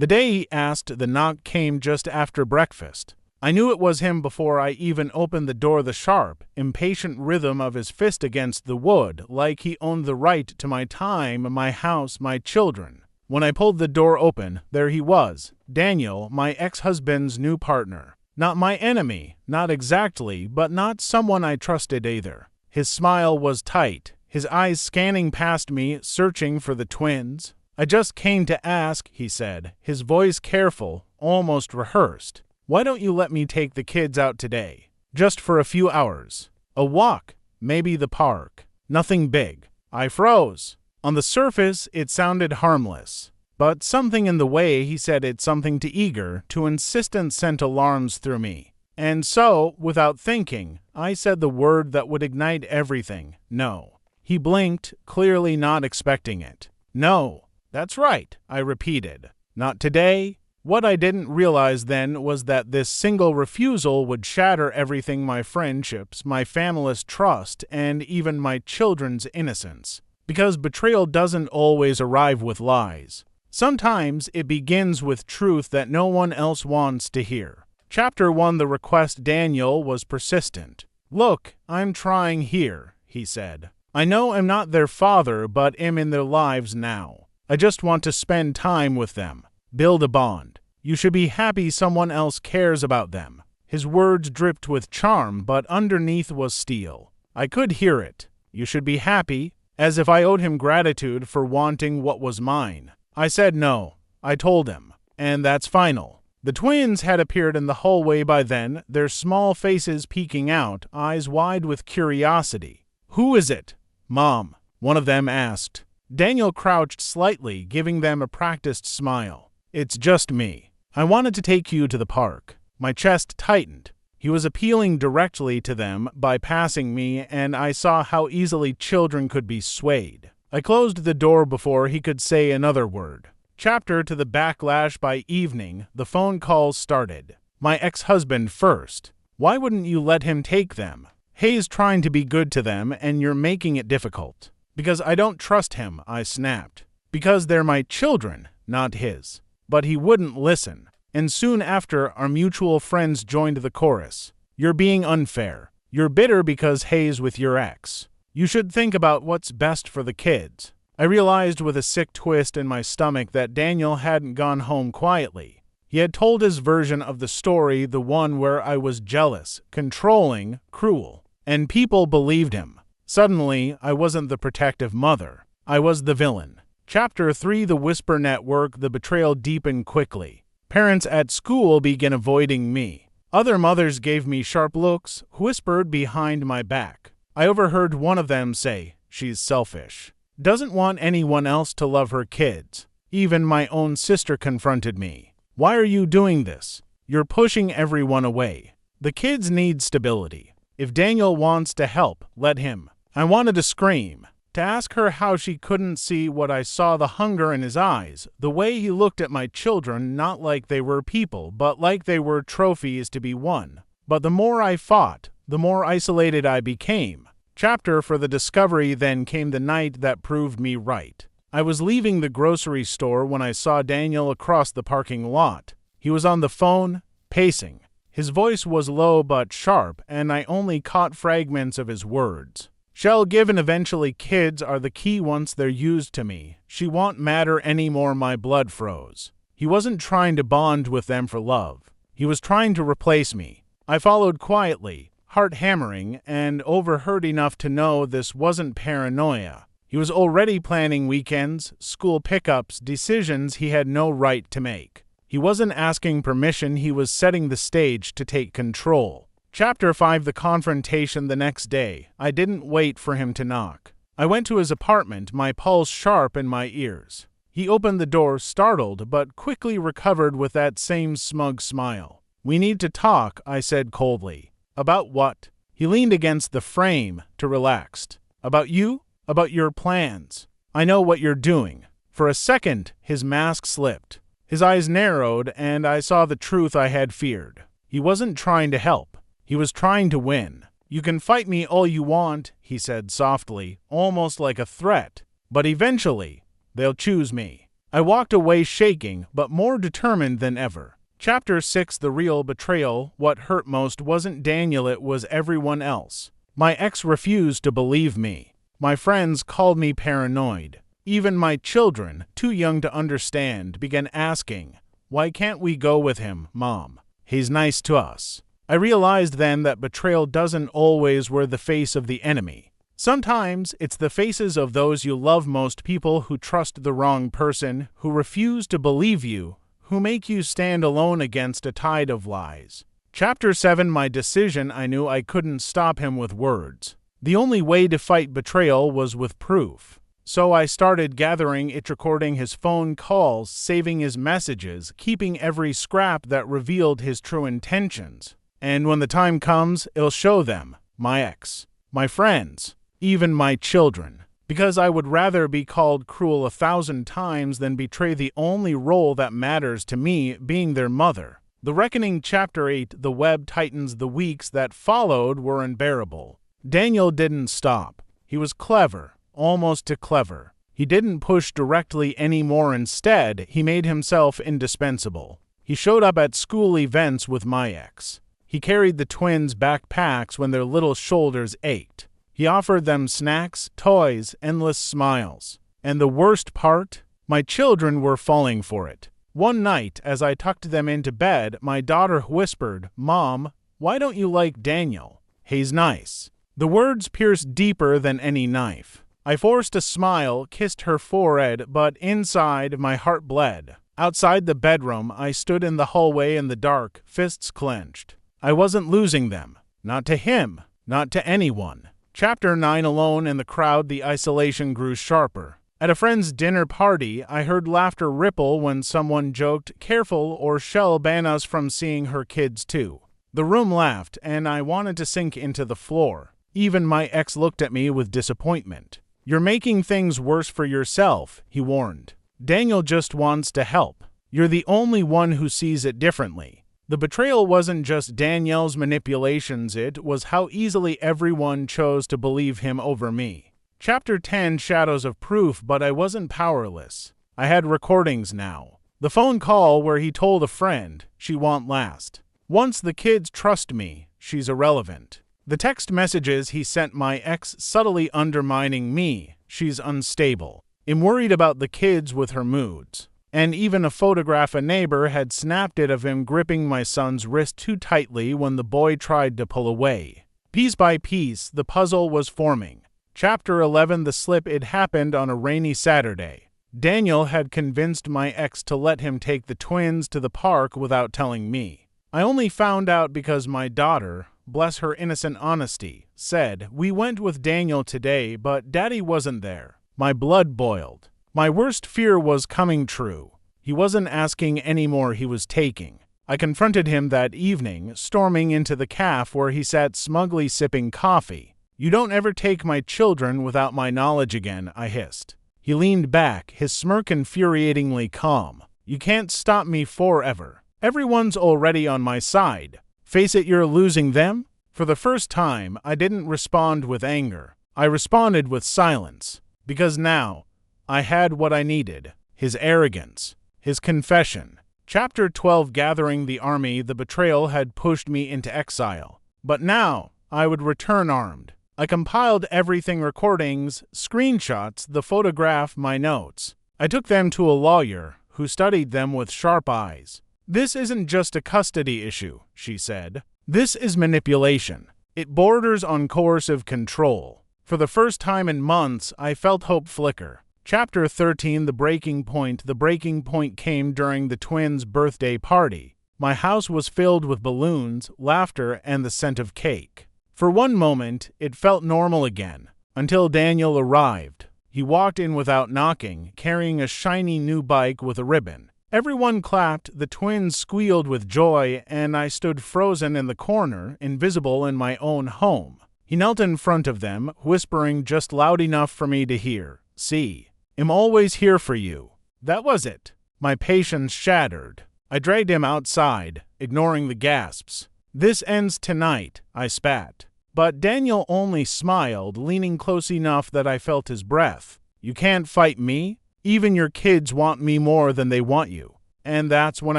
The day he asked, the knock came just after breakfast. I knew it was him before I even opened the door. The sharp, impatient rhythm of his fist against the wood, like he owned the right to my time, my house, my children. When I pulled the door open, there he was, Daniel, my ex-husband's new partner. Not my enemy, not exactly, but not someone I trusted either. His smile was tight, his eyes scanning past me, searching for the twins. "I just came to ask," he said, his voice careful, almost rehearsed. "Why don't you let me take the kids out today? Just for a few hours. A walk, maybe the park. Nothing big." I froze. On the surface, it sounded harmless. But something in the way he said it, something too eager, too insistent, sent alarms through me. And so, without thinking, I said the word that would ignite everything: no. He blinked, clearly not expecting it. "No. That's right," I repeated. "Not today." What I didn't realize then was that this single refusal would shatter everything: my friendships, my family's trust, and even my children's innocence. Because betrayal doesn't always arrive with lies. Sometimes it begins with truth that no one else wants to hear. Chapter 1. The request. Daniel was persistent. "Look, I'm trying here," he said. "I know I'm not their father, but am in their lives now. I just want to spend time with them. Build a bond. You should be happy someone else cares about them." His words dripped with charm, but underneath was steel. I could hear it. "You should be happy," as if I owed him gratitude for wanting what was mine. I said no. I told him. And that's final. The twins had appeared in the hallway by then, their small faces peeking out, eyes wide with curiosity. "Who is it, Mom?" one of them asked. Daniel crouched slightly, giving them a practiced smile. "It's just me. I wanted to take you to the park." My chest tightened. He was appealing directly to them, bypassing me, and I saw how easily children could be swayed. I closed the door before he could say another word. Chapter 2. The backlash. By evening, the phone calls started. My ex-husband first. "Why wouldn't you let him take them? He's trying to be good to them, and you're making it difficult." "Because I don't trust him," I snapped. "Because they're my children, not his." But he wouldn't listen. And soon after, our mutual friends joined the chorus. "You're being unfair. You're bitter because Hayes with your ex. You should think about what's best for the kids." I realized with a sick twist in my stomach that Daniel hadn't gone home quietly. He had told his version of the story, the one where I was jealous, controlling, cruel. And people believed him. Suddenly, I wasn't the protective mother. I was the villain. Chapter 3. The Whisper Network. The betrayal deepened quickly. Parents at school began avoiding me. Other mothers gave me sharp looks, whispered behind my back. I overheard one of them say, "She's selfish. Doesn't want anyone else to love her kids." Even my own sister confronted me. "Why are you doing this? You're pushing everyone away. The kids need stability. If Daniel wants to help, let him." I wanted to scream, to ask her how she couldn't see what I saw: the hunger in his eyes, the way he looked at my children, not like they were people, but like they were trophies to be won. But the more I fought, the more isolated I became. Chapter 4. The discovery. Then came the night that proved me right. I was leaving the grocery store when I saw Daniel across the parking lot. He was on the phone, pacing. His voice was low but sharp, and I only caught fragments of his words. "Shall give and eventually kids are the key once they're used to me. She won't matter anymore." My blood froze. He wasn't trying to bond with them for love. He was trying to replace me. I followed quietly, heart hammering, and overheard enough to know this wasn't paranoia. He was already planning weekends, school pickups, decisions he had no right to make. He wasn't asking permission, he was setting the stage to take control. Chapter 5. The confrontation. The next day, I didn't wait for him to knock. I went to his apartment, my pulse sharp in my ears. He opened the door, startled, but quickly recovered with that same smug smile. "We need to talk," I said coldly. "About what?" He leaned against the frame, to relaxed. "About you? About your plans. I know what you're doing." For a second, his mask slipped. His eyes narrowed, and I saw the truth I had feared. He wasn't trying to help. He was trying to win. "You can fight me all you want," he said softly, almost like a threat. "But eventually, they'll choose me." I walked away shaking, but more determined than ever. Chapter 6: The Real Betrayal. What hurt most wasn't Daniel, it was everyone else. My ex refused to believe me. My friends called me paranoid. Even my children, too young to understand, began asking, "Why can't we go with him, Mom? He's nice to us." I realized then that betrayal doesn't always wear the face of the enemy. Sometimes it's the faces of those you love most, people who trust the wrong person, who refuse to believe you, who make you stand alone against a tide of lies. Chapter 7: My decision. I knew I couldn't stop him with words. The only way to fight betrayal was with proof. So I started gathering it, recording his phone calls, saving his messages, keeping every scrap that revealed his true intentions. And when the time comes, it'll show them, my ex, my friends, even my children. Because I would rather be called cruel 1,000 times than betray the only role that matters to me, being their mother. The Reckoning. Chapter 8: The Web Tightens. The weeks that followed were unbearable. Daniel didn't stop. He was clever, almost too clever. He didn't push directly anymore. Instead, he made himself indispensable. He showed up at school events with my ex. He carried the twins' backpacks when their little shoulders ached. He offered them snacks, toys, endless smiles. And the worst part? My children were falling for it. One night, as I tucked them into bed, my daughter whispered, "Mom, why don't you like Daniel? He's nice." The words pierced deeper than any knife. I forced a smile, kissed her forehead, but inside my heart bled. Outside the bedroom, I stood in the hallway in the dark, fists clenched. I wasn't losing them. Not to him. Not to anyone. Chapter 9: Alone in the crowd. The isolation grew sharper. At a friend's dinner party, I heard laughter ripple when someone joked, "Careful, or she'll ban us from seeing her kids too." The room laughed, and I wanted to sink into the floor. Even my ex looked at me with disappointment. "You're making things worse for yourself," he warned. "Daniel just wants to help. You're the only one who sees it differently." The betrayal wasn't just Daniel's manipulations, it was how easily everyone chose to believe him over me. Chapter 10: Shadows of Proof. But I wasn't powerless. I had recordings now. The phone call where he told a friend, "She won't last. Once the kids trust me, she's irrelevant." The text messages he sent my ex, subtly undermining me, "She's unstable. I'm worried about the kids with her moods." And even a photograph a neighbor had snapped it of him gripping my son's wrist too tightly when the boy tried to pull away. Piece by piece, the puzzle was forming. Chapter 11: The Slip. It happened on a rainy Saturday. Daniel had convinced my ex to let him take the twins to the park without telling me. I only found out because my daughter, bless her innocent honesty, said, "We went with Daniel today, but Daddy wasn't there." My blood boiled. My worst fear was coming true. He wasn't asking anymore, he was taking. I confronted him that evening, storming into the cafe where he sat smugly sipping coffee. "You don't ever take my children without my knowledge again," I hissed. He leaned back, his smirk infuriatingly calm. "You can't stop me forever. Everyone's already on my side. Face it, you're losing them?" For the first time, I didn't respond with anger. I responded with silence. Because now, I had what I needed. His arrogance. His confession. Chapter 12: Gathering the Army. The betrayal had pushed me into exile. But now, I would return armed. I compiled everything: recordings, screenshots, the photograph, my notes. I took them to a lawyer, who studied them with sharp eyes. "This isn't just a custody issue," she said. "This is manipulation. It borders on coercive control." For the first time in months, I felt hope flicker. Chapter 13: The Breaking Point. The breaking point came during the twins' birthday party. My house was filled with balloons, laughter, and the scent of cake. For one moment, it felt normal again, until Daniel arrived. He walked in without knocking, carrying a shiny new bike with a ribbon. Everyone clapped, the twins squealed with joy, and I stood frozen in the corner, invisible in my own home. He knelt in front of them, whispering just loud enough for me to hear, "See, I'm always here for you." That was it. My patience shattered. I dragged him outside, ignoring the gasps. "This ends tonight," I spat. But Daniel only smiled, leaning close enough that I felt his breath. "You can't fight me. Even your kids want me more than they want you. And that's when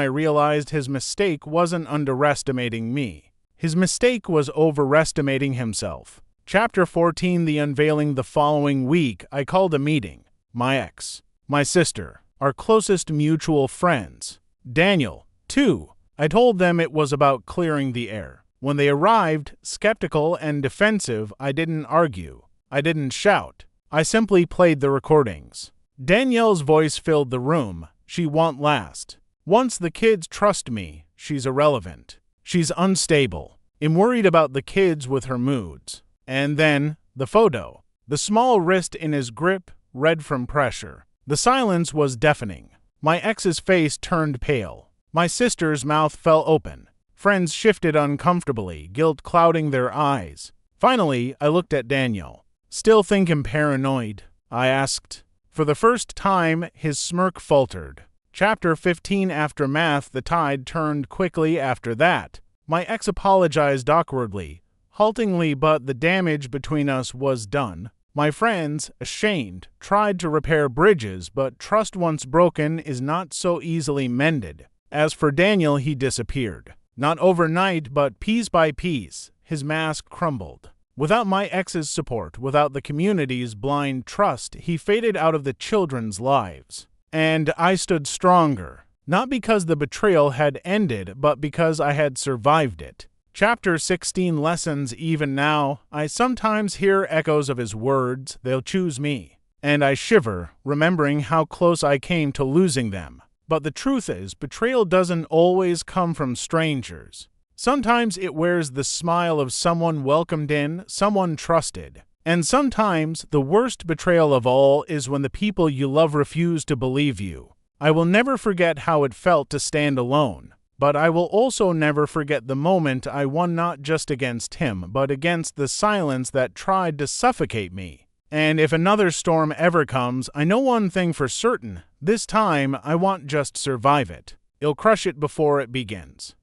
I realized his mistake wasn't underestimating me. His mistake was overestimating himself. Chapter 14, The Unveiling. The following week, I called a meeting. My ex, my sister, our closest mutual friends, Daniel, too. I told them it was about clearing the air. When they arrived, skeptical and defensive, I didn't argue. I didn't shout. I simply played the recordings. Danielle's voice filled the room. She won't last. Once the kids trust me, she's irrelevant. She's unstable. I'm worried about the kids with her moods. And then, the photo. The small wrist in his grip, red from pressure. The silence was deafening. My ex's face turned pale. My sister's mouth fell open. Friends shifted uncomfortably, guilt clouding their eyes. Finally, I looked at Daniel. Still think I'm paranoid? I asked. For the first time, his smirk faltered. Chapter 15, Aftermath. The tide turned quickly after that. My ex apologized awkwardly, haltingly, but the damage between us was done. My friends, ashamed, tried to repair bridges, but trust once broken is not so easily mended. As for Daniel, he disappeared. Not overnight, but piece by piece, his mask crumbled. Without my ex's support, without the community's blind trust, he faded out of the children's lives. And I stood stronger, not because the betrayal had ended, but because I had survived it. Chapter 16, Lessons. Even now, I sometimes hear echoes of his words, "They'll choose me." And I shiver, remembering how close I came to losing them. But the truth is, betrayal doesn't always come from strangers. Sometimes it wears the smile of someone welcomed in, someone trusted. And sometimes the worst betrayal of all is when the people you love refuse to believe you. I will never forget how it felt to stand alone. But I will also never forget the moment I won, not just against him, but against the silence that tried to suffocate me. And if another storm ever comes, I know one thing for certain. This time, I won't just survive it. I'll crush it before it begins.